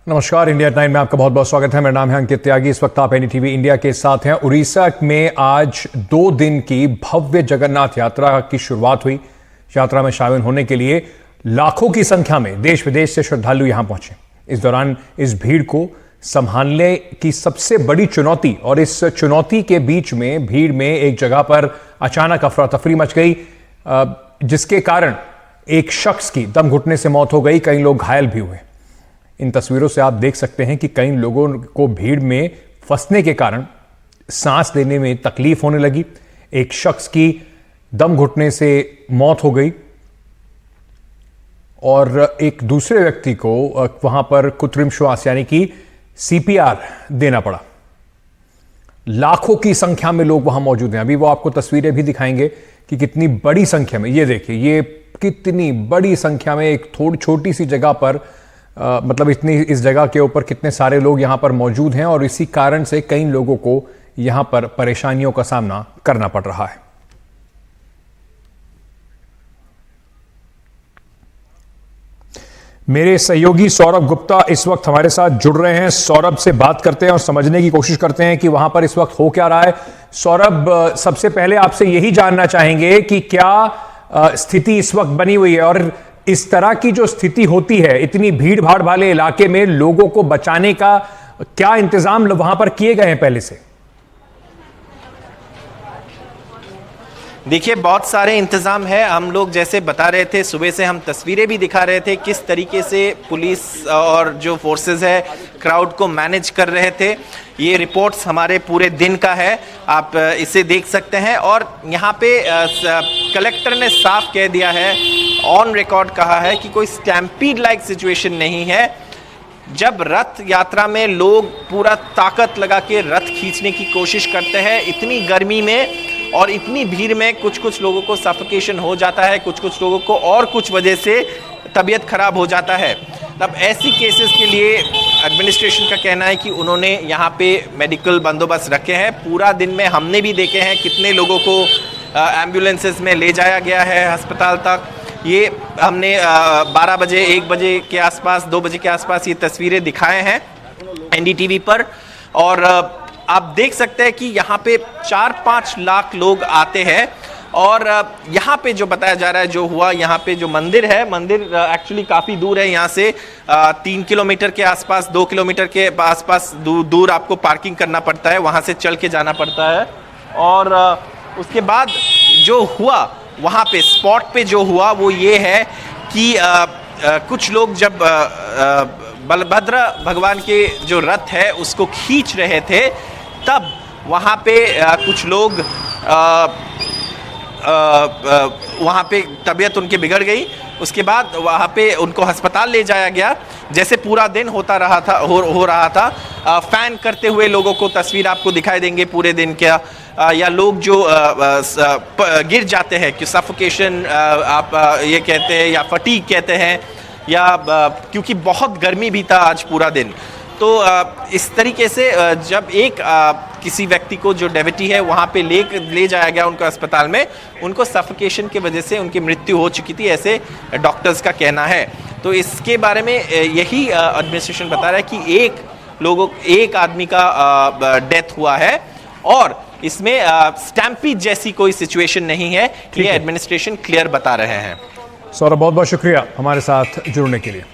नमस्कार, India time में आपका बहुत बहुत स्वागत है। मेरा नाम है अंकित त्यागी। इस वक्त आप एनडीटीवी इंडिया के साथ हैं। उड़ीसा में आज 2 दिन की भव्य जगन्नाथ यात्रा की शुरुआत हुई। यात्रा में शामिल होने के लिए लाखों की संख्या में देश विदेश से श्रद्धालु यहां पहुंचे। इस दौरान इस भीड़ को संभालने की सबसे बड़ी चुनौती, और इस चुनौती के बीच में भीड़ में एक जगह पर अचानक अफरा तफरी मच गई, जिसके कारण एक शख्स की दम घुटने से मौत हो गई। कई लोग घायल भी हुए। इन तस्वीरों से आप देख सकते हैं कि कई लोगों को भीड़ में फंसने के कारण सांस लेने में तकलीफ होने लगी। एक शख्स की दम घुटने से मौत हो गई और एक दूसरे व्यक्ति को वहां पर कृत्रिम श्वास यानी कि सीपीआर देना पड़ा। लाखों की संख्या में लोग वहां मौजूद हैं। अभी वो आपको तस्वीरें भी दिखाएंगे कि कितनी बड़ी संख्या में, ये देखिए, ये कितनी बड़ी संख्या में एक थोड़ी छोटी सी जगह पर मतलब इतनी इस जगह के ऊपर कितने सारे लोग यहां पर मौजूद हैं, और इसी कारण से कई लोगों को यहां पर परेशानियों का सामना करना पड़ रहा है। मेरे सहयोगी सौरभ गुप्ता इस वक्त हमारे साथ जुड़ रहे हैं। सौरभ से बात करते हैं और समझने की कोशिश करते हैं कि वहां पर इस वक्त हो क्या रहा है। सौरभ, सबसे पहले आपसे यही जानना चाहेंगे कि क्या स्थिति इस वक्त बनी हुई है, और इस तरह की जो स्थिति होती है इतनी भीड़ भाड़ वाले इलाके में लोगों को बचाने का क्या इंतजाम वहां पर किए गए हैं पहले से? देखिए, बहुत सारे इंतज़ाम है। हम लोग जैसे बता रहे थे, सुबह से हम तस्वीरें भी दिखा रहे थे किस तरीके से पुलिस और जो फोर्सेस है क्राउड को मैनेज कर रहे थे। ये रिपोर्ट्स हमारे पूरे दिन का है, आप इसे देख सकते हैं। और यहाँ पे कलेक्टर ने साफ कह दिया है, ऑन रिकॉर्ड कहा है कि कोई स्टैम्पीड लाइक सिचुएशन नहीं है। जब रथ यात्रा में लोग पूरा ताकत लगा के रथ खींचने की कोशिश करते हैं, इतनी गर्मी में और इतनी भीड़ में कुछ लोगों को सफोकेशन हो जाता है, कुछ लोगों को और कुछ वजह से तबीयत खराब हो जाता है। तब ऐसी केसेस के लिए एडमिनिस्ट्रेशन का कहना है कि उन्होंने यहाँ पे मेडिकल बंदोबस्त रखे हैं। पूरा दिन में हमने भी देखे हैं कितने लोगों को एम्बुलेंसेस में ले जाया गया है अस्पताल तक। ये हमने 12 बजे, 1 बजे के आसपास, 2 बजे के आसपास ये तस्वीरें दिखाए हैं एनडीटीवी पर। और आप देख सकते हैं कि यहाँ पे 4-5 लाख लोग आते हैं। और यहाँ पे जो बताया जा रहा है, जो हुआ यहाँ पे जो मंदिर है, मंदिर एक्चुअली काफ़ी दूर है यहाँ से। 3 किलोमीटर के आसपास, 2 किलोमीटर के आसपास दूर आपको पार्किंग करना पड़ता है, वहाँ से चल के जाना पड़ता है। और उसके बाद जो हुआ वहाँ पे स्पॉट पे जो हुआ वो ये है कि कुछ लोग जब बलभद्र भगवान के जो रथ है उसको खींच रहे थे, तब वहाँ पे कुछ लोग वहाँ पे तबीयत उनकी बिगड़ गई। उसके बाद वहाँ पे उनको अस्पताल ले जाया गया। जैसे पूरा दिन होता रहा था हो रहा था, फैन करते हुए लोगों को तस्वीर आपको दिखाई देंगे पूरे दिन क्या, या लोग जो गिर जाते हैं कि सफोकेशन आप ये कहते हैं या फटीग कहते हैं, या क्योंकि बहुत गर्मी भी था आज पूरा दिन। तो इस तरीके से जब किसी व्यक्ति को जो डेविटी है वहाँ पे ले जाया गया उनको अस्पताल में, उनको सफोकेशन की वजह से उनकी मृत्यु हो चुकी थी, ऐसे डॉक्टर्स का कहना है। तो इसके बारे में यही एडमिनिस्ट्रेशन बता रहा है कि एक आदमी का डेथ हुआ है, और इसमें स्टैम्पीड जैसी कोई सिचुएशन नहीं है। ये एडमिनिस्ट्रेशन क्लियर बता रहे हैं। सौरभ, बहुत बहुत शुक्रिया हमारे साथ जुड़ने के लिए।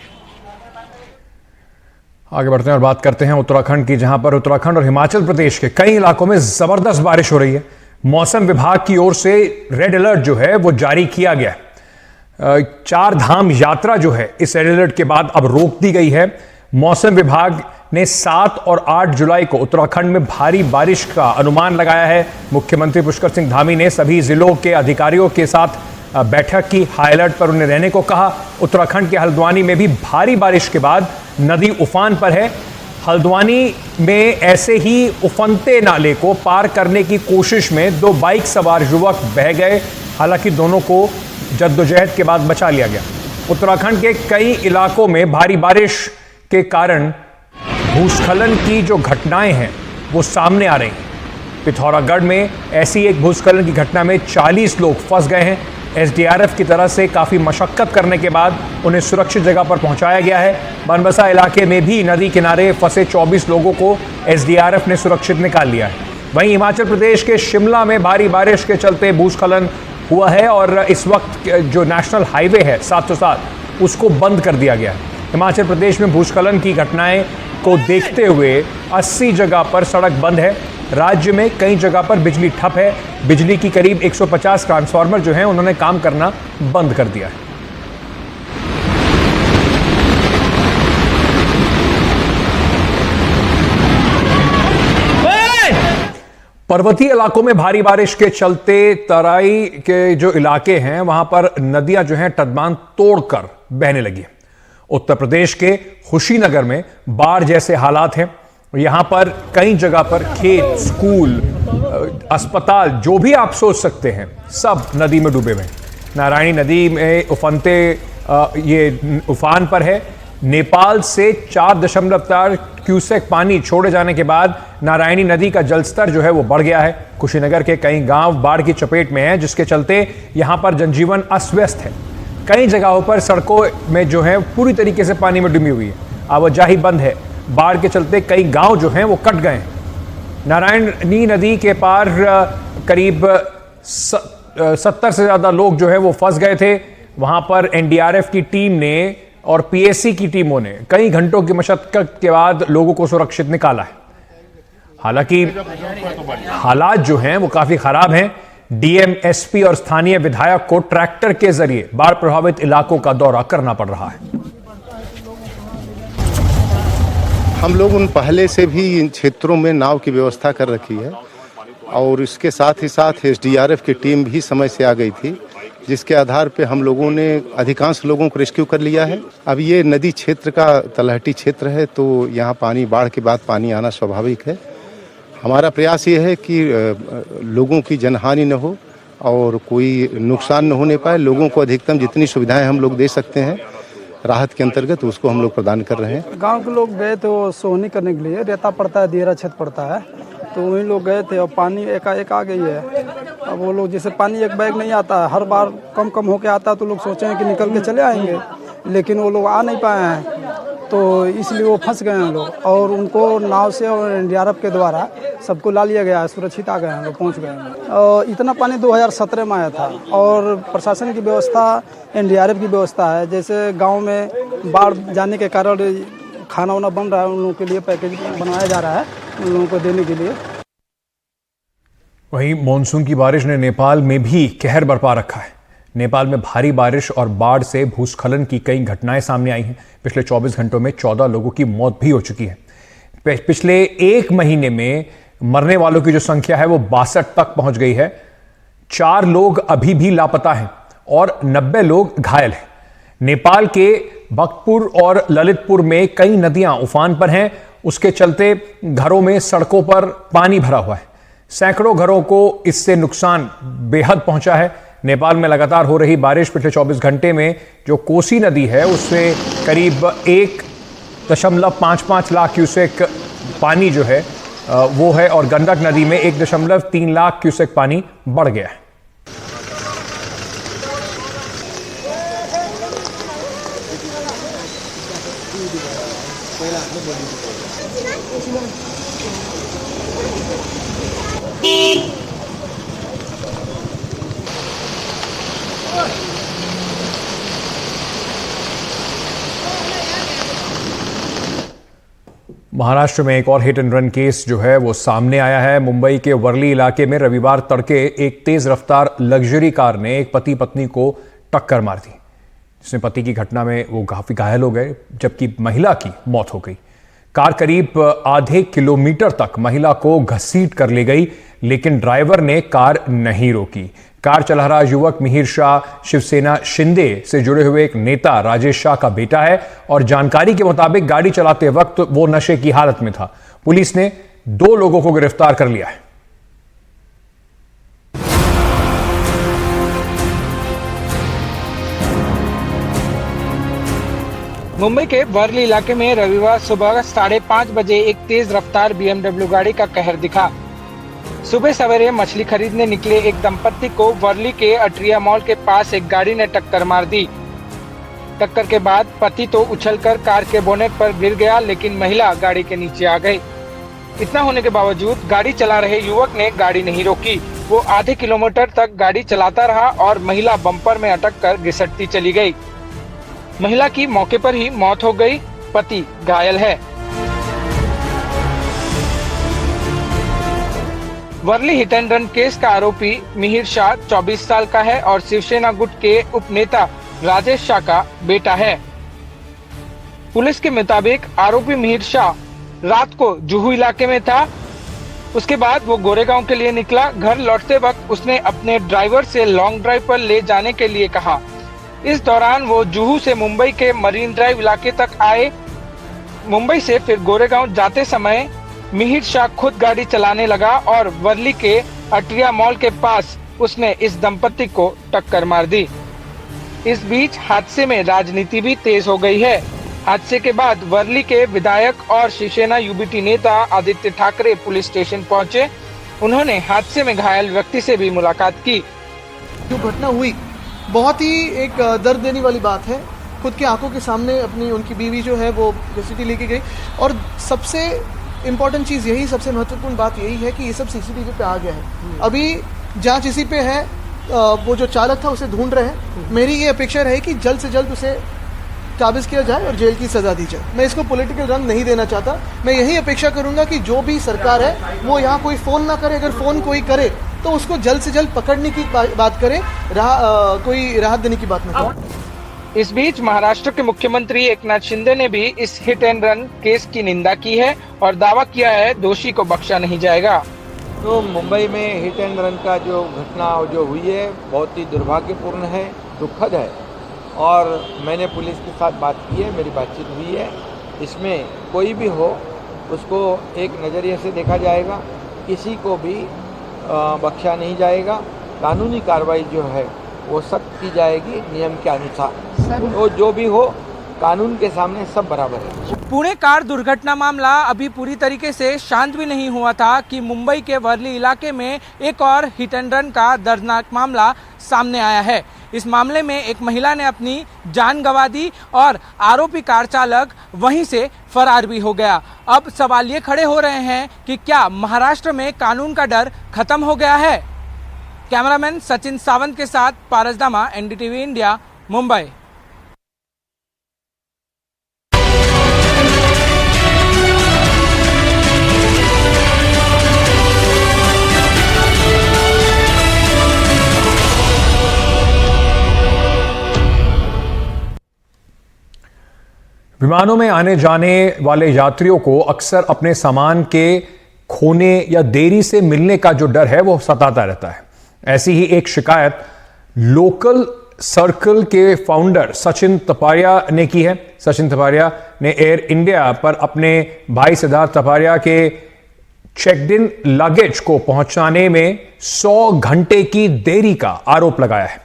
आगे बढ़ते हैं और बात करते हैं उत्तराखंड की, जहां पर उत्तराखंड और हिमाचल प्रदेश के कई इलाकों में जबरदस्त बारिश हो रही है। मौसम विभाग की ओर से रेड अलर्ट जो है वो जारी किया गया है। 4 धाम यात्रा जो है इस रेड अलर्ट के बाद अब रोक दी गई है। मौसम विभाग ने 7 और 8 जुलाई को उत्तराखंड में भारी बारिश का अनुमान लगाया है। मुख्यमंत्री पुष्कर सिंह धामी ने सभी जिलों के अधिकारियों के साथ बैठक की, हाई अलर्ट पर उन्हें रहने को कहा। उत्तराखंड के हल्द्वानी में भी भारी बारिश के बाद नदी उफान पर है। हल्द्वानी में ऐसे ही उफनते नाले को पार करने की कोशिश में 2 बाइक सवार युवक बह गए, हालांकि दोनों को जद्दोजहद के बाद बचा लिया गया। उत्तराखंड के कई इलाकों में भारी बारिश के कारण भूस्खलन की जो घटनाएं हैं वो सामने आ रही हैं। पिथौरागढ़ में ऐसी एक भूस्खलन की घटना में 40 लोग फंस गए हैं। एसडीआरएफ की तरफ से काफ़ी मशक्कत करने के बाद उन्हें सुरक्षित जगह पर पहुंचाया गया है। बनबसा इलाके में भी नदी किनारे फंसे 24 लोगों को एसडीआरएफ ने सुरक्षित निकाल लिया है। वहीं हिमाचल प्रदेश के शिमला में भारी बारिश के चलते भूस्खलन हुआ है और इस वक्त जो नेशनल हाईवे है 707 उसको बंद कर दिया गया है। हिमाचल प्रदेश में भूस्खलन की घटनाएं को देखते हुए 80 जगह पर सड़क बंद है। राज्य में कई जगह पर बिजली ठप है। बिजली की करीब 150 ट्रांसफार्मर जो हैं उन्होंने काम करना बंद कर दिया है। पर्वतीय इलाकों में भारी बारिश के चलते तराई के जो इलाके हैं वहां पर नदियां जो हैं टदबान तोड़कर बहने लगी। उत्तर प्रदेश के खुशीनगर में बाढ़ जैसे हालात हैं। यहां पर कई जगह पर खेत, स्कूल, अस्पताल जो भी आप सोच सकते हैं सब नदी में डूबे हुए हैं। नारायणी नदी में ये उफान पर है। नेपाल से 4.4 क्यूसेक पानी छोड़े जाने के बाद नारायणी नदी का जलस्तर जो है वो बढ़ गया है। कुशीनगर के कई गांव बाढ़ की चपेट में हैं, जिसके चलते यहां पर जनजीवन अस्त-व्यस्त है। कई जगहों पर सड़कों में जो है पूरी तरीके से पानी में डूबी हुई है, आवाजाही बंद है। बाढ़ के चलते कई गांव जो हैं वो कट गए हैं। नारायणी नदी के पार करीब 70 से ज्यादा लोग जो है वो फंस गए थे। वहां पर एनडीआरएफ की टीम ने और पीएसी की टीमों ने कई घंटों की मशक्कत के बाद लोगों को सुरक्षित निकाला है। हालांकि हालात जो हैं वो काफी खराब हैं। डीएम, एसपी और स्थानीय विधायक को ट्रैक्टर के जरिए बाढ़ प्रभावित इलाकों का दौरा करना पड़ रहा है। हम लोग उन पहले से भी इन क्षेत्रों में नाव की व्यवस्था कर रखी है और इसके साथ ही साथ एसडीआरएफ की टीम भी समय से आ गई थी, जिसके आधार पे हम लोगों ने अधिकांश लोगों को रेस्क्यू कर लिया है। अब ये नदी क्षेत्र का तलहटी क्षेत्र है, तो यहाँ पानी, बाढ़ के बाद पानी आना स्वाभाविक है। हमारा प्रयास ये है कि लोगों की जनहानि न हो और कोई नुकसान न होने पाए। लोगों को अधिकतम जितनी सुविधाएं हम लोग दे सकते हैं राहत के अंतर्गत उसको हम लोग प्रदान कर रहे हैं। गांव के लोग गए थे वो सोहनी करने के लिए, रेता पड़ता है, दियरा छत पड़ता है, तो वहीं लोग गए थे और पानी एकाएक आ गई है। अब वो लोग जैसे पानी एक बैग नहीं आता है, हर बार कम कम होके आता है, तो लोग सोचे हैं कि निकल के चले आएंगे, लेकिन वो लोग आ नहीं पाए हैं, तो इसलिए वो फंस गए हैं लोग। और उनको नाव से और एनडीआरएफ के द्वारा सबको ला लिया गया है, सुरक्षित आ गए हैं, लोग पहुंच गए हैं। और इतना पानी 2017 में आया था और प्रशासन की व्यवस्था, एनडीआरएफ की व्यवस्था है। जैसे गांव में बाढ़ जाने के कारण खाना वाना बन रहा है, उन लोगों के लिए पैकेज बनाया जा रहा है उन लोगों को देने के लिए। वहीं मानसून की बारिश ने नेपाल में भी कहर बरपा रखा है। नेपाल में भारी बारिश और बाढ़ से भूस्खलन की कई घटनाएं सामने आई हैं। पिछले 24 घंटों में 14 लोगों की मौत भी हो चुकी है। पिछले एक महीने में मरने वालों की जो संख्या है वो 62 तक पहुंच गई है। 4 लोग अभी भी लापता हैं और 90 लोग घायल हैं। नेपाल के भक्तपुर और ललितपुर में कई नदियां उफान पर हैं। उसके चलते घरों में, सड़कों पर पानी भरा हुआ है। सैकड़ों घरों को इससे नुकसान बेहद पहुंचा है। नेपाल में लगातार हो रही बारिश पिछले 24 घंटे में जो कोसी नदी है उससे करीब 1.55 लाख क्यूसेक पानी जो है वो है और गंडक नदी में 1.3 लाख क्यूसेक पानी बढ़ गया है। महाराष्ट्र में एक और हिट एंड रन केस जो है वो सामने आया है। मुंबई के वर्ली इलाके में रविवार तड़के एक तेज रफ्तार लग्जरी कार ने एक पति पत्नी को टक्कर मार दी, जिसमें पति की घटना में वो काफी घायल हो गए जबकि महिला की मौत हो गई। कार करीब आधे किलोमीटर तक महिला को घसीट कर ले गई, लेकिन ड्राइवर ने कार नहीं रोकी। कार चला रहा युवक मिहिर शाह शिवसेना शिंदे से जुड़े हुए एक नेता राजेश शाह का बेटा है और जानकारी के मुताबिक गाड़ी चलाते वक्त वो नशे की हालत में था। पुलिस ने 2 लोगों को गिरफ्तार कर लिया है। मुंबई के वर्ली इलाके में रविवार सुबह 5:30 बजे एक तेज रफ्तार BMW गाड़ी का कहर दिखा। सुबह सवेरे मछली खरीदने निकले एक दंपत्ति को वर्ली के अट्रिया मॉल के पास एक गाड़ी ने टक्कर मार दी। टक्कर के बाद पति तो उछलकर कार के बोनेट पर गिर गया, लेकिन महिला गाड़ी के नीचे आ गई। इतना होने के बावजूद गाड़ी चला रहे युवक ने गाड़ी नहीं रोकी। वो आधे किलोमीटर तक गाड़ी चलाता रहा और महिला बम्पर में अटक कर घिसटती चली गई। महिला की मौके पर ही मौत हो गई, पति घायल है। Worli hit and run case का आरोपी मिहिर शाह 24 साल का है और शिवसेना गुट के उपनेता राजेश शाह का बेटा है। पुलिस के मुताबिक आरोपी मिहिर शाह रात को जुहू इलाके में था। उसके बाद वो गोरेगांव के लिए निकला। घर लौटते वक्त उसने अपने ड्राइवर से लॉन्ग ड्राइव पर ले जाने के लिए कहा। इस दौरान वो जुहू से मुंबई के मरीन ड्राइव इलाके तक आए। मुंबई से फिर गोरेगांव जाते समय मिहिर शाह खुद गाड़ी चलाने लगा और वर्ली के अट्रिया मॉल के पास उसने इस दंपत्ति को टक्कर मार दी। इस बीच हादसे में राजनीति भी तेज हो गई है। हादसे के बाद वर्ली के विधायक और शिवसेना यूबीटी नेता आदित्य ठाकरे पुलिस स्टेशन पहुंचे। उन्होंने हादसे में घायल व्यक्ति से भी मुलाकात की। जो घटना हुई बहुत ही एक दर्द देने वाली बात है। खुद की आंखों के सामने अपनी उनकी बीवी जो है वो घसीटी लेके गई और सबसे इम्पोर्टेंट चीज़ यही, सबसे महत्वपूर्ण बात यही है कि ये सब सीसीटीवी पे आ गया है। अभी जांच इसी पे है। वो जो चालक था उसे ढूंढ रहे हैं। मेरी ये अपेक्षा रहे कि जल्द से जल्द उसे काबिज किया जाए और जेल की सजा दी जाए। मैं इसको पॉलिटिकल रंग नहीं देना चाहता। मैं यही अपेक्षा करूंगा कि जो भी सरकार है वो यहाँ कोई फ़ोन ना करे। अगर फ़ोन कोई करे तो उसको जल्द से जल्द पकड़ने की बात करे, कोई राहत देने की बात ना करे। इस बीच महाराष्ट्र के मुख्यमंत्री एकनाथ शिंदे ने भी इस हिट एंड रन केस की निंदा की है और दावा किया है दोषी को बख्शा नहीं जाएगा। तो मुंबई में हिट एंड रन का जो घटना जो हुई है बहुत ही दुर्भाग्यपूर्ण है, दुखद है और मैंने पुलिस के साथ बात की है, मेरी बातचीत हुई है। इसमें कोई भी हो उसको एक नज़रिए से देखा जाएगा, किसी को भी बख्शा नहीं जाएगा। कानूनी कार्रवाई जो है वो सख्त की जाएगी नियम के अनुसार। तो जो भी हो कानून के सामने सब बराबर है। पुणे कार दुर्घटना मामला अभी पूरी तरीके से शांत भी नहीं हुआ था कि मुंबई के वर्ली इलाके में एक और हिट एंड रन का दर्दनाक मामला सामने आया है। इस मामले में एक महिला ने अपनी जान गंवा दी और आरोपी कार चालक वहीं से फरार भी हो गया। अब सवाल ये खड़े हो रहे हैं कि क्या महाराष्ट्र में कानून का डर खत्म हो गया है? कैमरामैन सचिन सावंत के साथ पारस दामा, एनडीटीवी इंडिया, मुंबई। विमानों में आने जाने वाले यात्रियों को अक्सर अपने सामान के खोने या देरी से मिलने का जो डर है वो सताता रहता है। ऐसी ही एक शिकायत लोकल सर्कल के फाउंडर सचिन तपारिया ने की है। सचिन तपारिया ने एयर इंडिया पर अपने भाई सिद्धार्थ तपारिया के चेक्ड इन लगेज को पहुंचाने में 100 घंटे की देरी का आरोप लगाया है।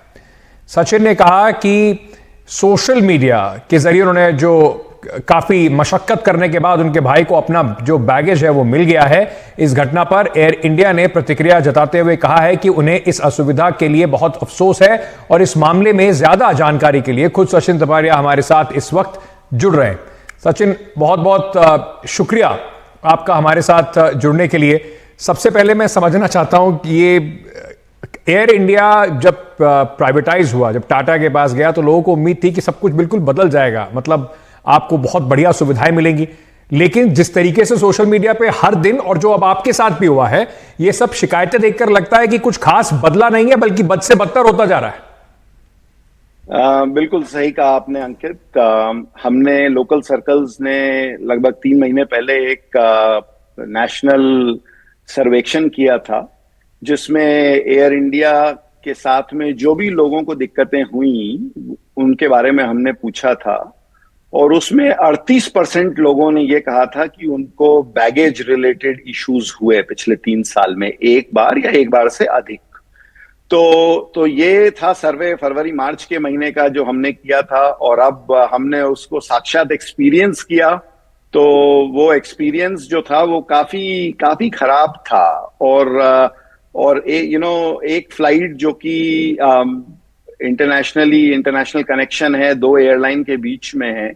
सचिन ने कहा कि सोशल मीडिया के जरिए उन्होंने जो काफी मशक्कत करने के बाद उनके भाई को अपना जो बैगेज है वो मिल गया है। इस घटना पर एयर इंडिया ने प्रतिक्रिया जताते हुए कहा है कि उन्हें इस असुविधा के लिए बहुत अफसोस है और इस मामले में ज्यादा जानकारी के लिए खुद सचिन तपारिया हमारे साथ इस वक्त जुड़ रहे हैं। सचिन, बहुत बहुत शुक्रिया आपका हमारे साथ जुड़ने के लिए। सबसे पहले मैं समझना चाहता हूं कि ये एयर इंडिया जब प्राइवेटाइज हुआ, जब टाटा के पास गया तो लोगों को उम्मीद थी कि सब कुछ बिल्कुल बदल जाएगा, मतलब आपको बहुत बढ़िया सुविधाएं मिलेंगी। लेकिन जिस तरीके से सोशल मीडिया पे हर दिन और जो अब आपके साथ भी हुआ है, ये सब शिकायतें देखकर लगता है कि कुछ खास बदला नहीं है बल्कि बद से बदतर होता जा रहा है। बिल्कुल सही कहा आपने अंकित। हमने लोकल सर्कल्स ने लगभग 3 महीने पहले एक नेशनल सर्वेक्षण किया था जिसमें एयर इंडिया के साथ में जो भी लोगों को दिक्कतें हुई उनके बारे में हमने पूछा था और उसमें 38% लोगों ने ये कहा था कि उनको बैगेज रिलेटेड इश्यूज हुए पिछले 3 साल में, एक बार या एक बार से अधिक। तो ये था सर्वे फरवरी मार्च के महीने का जो हमने किया था और अब हमने उसको साक्षात एक्सपीरियंस किया तो वो एक्सपीरियंस जो था वो काफी खराब था। और एक फ्लाइट जो कि इंटरनेशनल कनेक्शन है, दो एयरलाइन के बीच में है,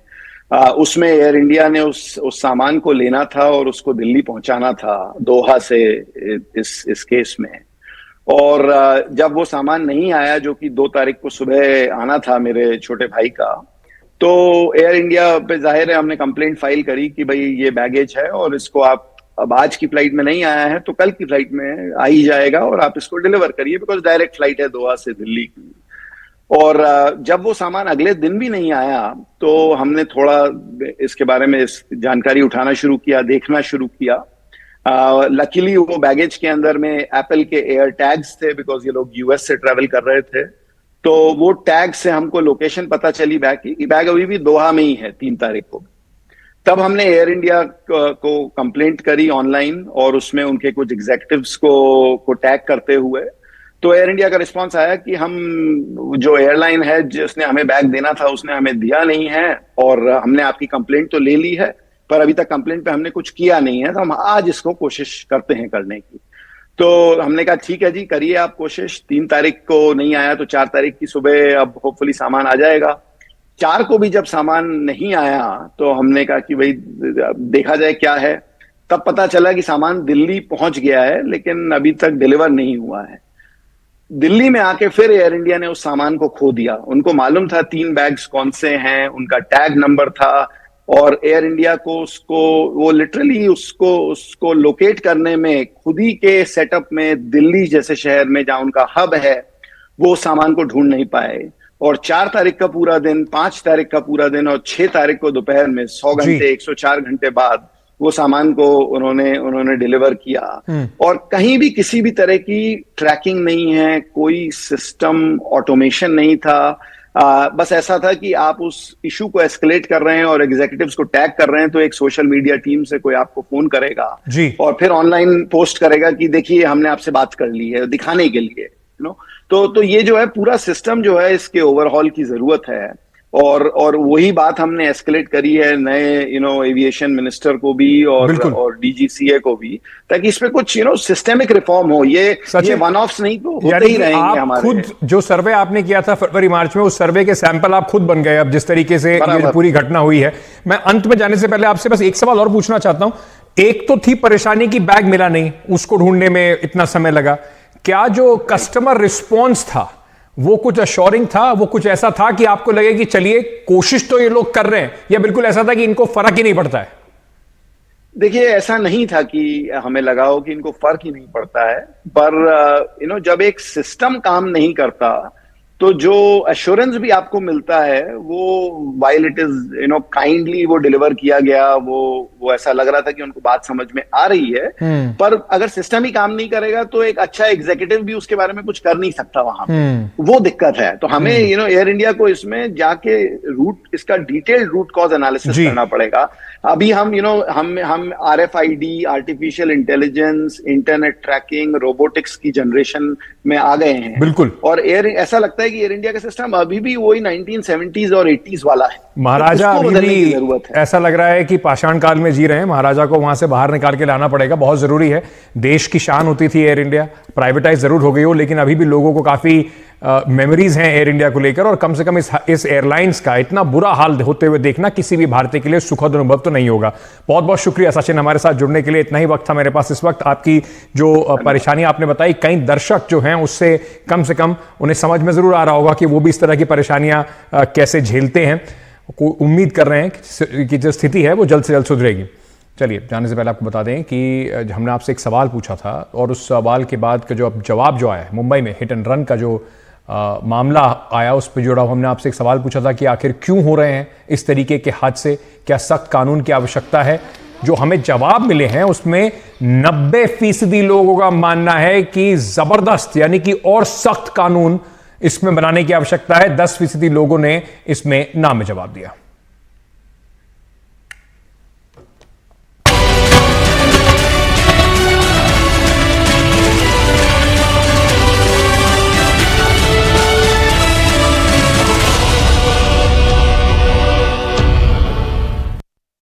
उसमें एयर इंडिया ने उस सामान को लेना था और उसको दिल्ली पहुंचाना था दोहा से इस केस में। और जब वो सामान नहीं आया, जो कि 2 तारीख को सुबह आना था मेरे छोटे भाई का, तो एयर इंडिया पे जाहिर है हमने कंप्लेंट फाइल करी कि भाई ये बैगेज है और इसको आप अब आज की फ्लाइट में नहीं आया है तो कल की फ्लाइट में आ ही जाएगा और आप इसको डिलीवर करिए, बिकॉज डायरेक्ट फ्लाइट है दोहा से दिल्ली की। और जब वो सामान अगले दिन भी नहीं आया तो हमने थोड़ा इसके बारे में जानकारी उठाना शुरू किया, देखना शुरू किया। लकीली वो बैगेज के अंदर में एप्पल के एयर टैग्स थे, बिकॉज ये लोग यूएस से ट्रेवल कर रहे थे। तो वो टैग से हमको लोकेशन पता चली बैग की कि बैग अभी भी दोहा में ही है 3 तारीख को। तब हमने एयर इंडिया को कंप्लेंट करी ऑनलाइन और उसमें उनके कुछ एग्जीक्यूटिव्स को टैग करते हुए। तो एयर इंडिया का रिस्पांस आया कि हम जो एयरलाइन है जिसने हमें बैग देना था उसने हमें दिया नहीं है और हमने आपकी कंप्लेंट तो ले ली है पर अभी तक कंप्लेंट पे हमने कुछ किया नहीं है, तो हम आज इसको कोशिश करते हैं करने की। तो हमने कहा ठीक है जी, करिए आप कोशिश। 3 तारीख को नहीं आया तो 4 तारीख की सुबह अब होपफुली सामान आ जाएगा। 4 को भी जब सामान नहीं आया तो हमने कहा कि भाई देखा जाए क्या है। तब पता चला कि सामान दिल्ली पहुंच गया है लेकिन अभी तक डिलीवर नहीं हुआ है। दिल्ली में आके फिर एयर इंडिया ने उस सामान को खो दिया। उनको मालूम था 3 बैग्स कौन से हैं, उनका टैग नंबर था और एयर इंडिया को वो लिटरली उसको लोकेट करने में खुद ही के सेटअप में दिल्ली जैसे शहर में जहां उनका हब है वो सामान को ढूंढ नहीं पाए। और 4 तारीख का पूरा दिन, 5 तारीख का पूरा दिन और 6 तारीख को दोपहर में 100 घंटे 104 घंटे बाद वो सामान को उन्होंने डिलीवर किया। और कहीं भी किसी भी तरह की ट्रैकिंग नहीं है, कोई सिस्टम ऑटोमेशन नहीं था। बस ऐसा था कि आप उस इशू को एस्केलेट कर रहे हैं और एग्जीक्यूटिव्स को टैग कर रहे हैं तो एक सोशल मीडिया टीम से कोई आपको फोन करेगा जी, और फिर ऑनलाइन पोस्ट करेगा कि देखिए हमने आपसे बात कर ली है, दिखाने के लिए तो ये जो है पूरा सिस्टम जो है इसके ओवरहॉल की जरूरत है। और वही बात हमने एस्केलेट करी है नए एविएशन मिनिस्टर को भी और डीजीसीए को भी, ताकि इसमें कुछ सिस्टेमिक रिफॉर्म हो। ये वन ऑफ्स नहीं तो होते ही रहेंगे हमारे। खुद जो सर्वे आपने किया था फरवरी मार्च में, उस सर्वे के सैंपल आप खुद बन गए अब जिस तरीके से ये पूरी घटना हुई है। मैं अंत में जाने से पहले आपसे बस एक सवाल और पूछना चाहता हूं। एक तो थी परेशानी की बैग मिला नहीं, उसको ढूंढने में इतना समय लगा। क्या जो कस्टमर रिस्पॉन्स था वो कुछ अश्योरिंग था, वो कुछ ऐसा था कि आपको लगे कि चलिए कोशिश तो ये लोग कर रहे हैं, या बिल्कुल ऐसा था कि इनको फर्क ही नहीं पड़ता है? देखिए ऐसा नहीं था कि हमें लगा हो कि इनको फर्क ही नहीं पड़ता है, पर जब एक सिस्टम काम नहीं करता तो जो एश्योरेंस भी आपको मिलता है वो वाइल इट इज काइंडली वो डिलीवर किया गया, वो ऐसा लग रहा था कि उनको बात समझ में आ रही है। पर अगर सिस्टम ही काम नहीं करेगा तो एक अच्छा एग्जीक्यूटिव भी उसके बारे में कुछ कर नहीं सकता वहां पे। वो दिक्कत है। तो हमें एयर इंडिया को इसमें जाके इसका डिटेल्ड रूट कॉज एनालिसिस करना पड़ेगा। अभी हम RFID, artificial intelligence, internet tracking, robotics की जनरेशन में आ गए हैं। बिल्कुल। और ऐसा लगता है कि एयर इंडिया का सिस्टम अभी भी वही 1970s और 80s वाला है। महाराजा अभी भी ऐसा लग रहा है कि पाषाण काल में जी रहे हैं। महाराजा को वहां से बाहर निकाल के लाना पड़ेगा, बहुत जरूरी है। देश की शान होती थी एयर इंडिया, प्राइवेटाइज जरूर हो गई हो लेकिन अभी भी लोगों को काफी मेमोरीज हैं एयर इंडिया को लेकर। और कम से कम इस एयरलाइंस का इतना बुरा हाल होते हुए देखना किसी भी भारतीय के लिए सुखद अनुभव तो नहीं होगा। बहुत बहुत शुक्रिया सचिन हमारे साथ जुड़ने के लिए। इतना ही वक्त था मेरे पास इस वक्त। आपकी जो परेशानी आपने बताई, कई दर्शक जो हैं उससे कम से कम उन्हें समझ में जरूर आ रहा होगा कि वो भी इस तरह की परेशानियां कैसे झेलते हैं। उम्मीद कर रहे हैं कि जो स्थिति है वो जल्द से जल्द सुधरेगी। चलिए, जाने से पहले आपको बता दें कि हमने आपसे एक सवाल पूछा था और उस सवाल के बाद का जो अब जवाब जो आया है, मुंबई में हिट एंड रन का जो मामला आया उस पर जुड़ा हमने आपसे एक सवाल पूछा था कि आखिर क्यों हो रहे हैं इस तरीके के हादसे, क्या सख्त कानून की आवश्यकता है। जो हमें जवाब मिले हैं उसमें 90% लोगों का मानना है कि जबरदस्त यानी कि और सख्त कानून इसमें बनाने की आवश्यकता है। 10% लोगों ने इसमें ना में जवाब दिया।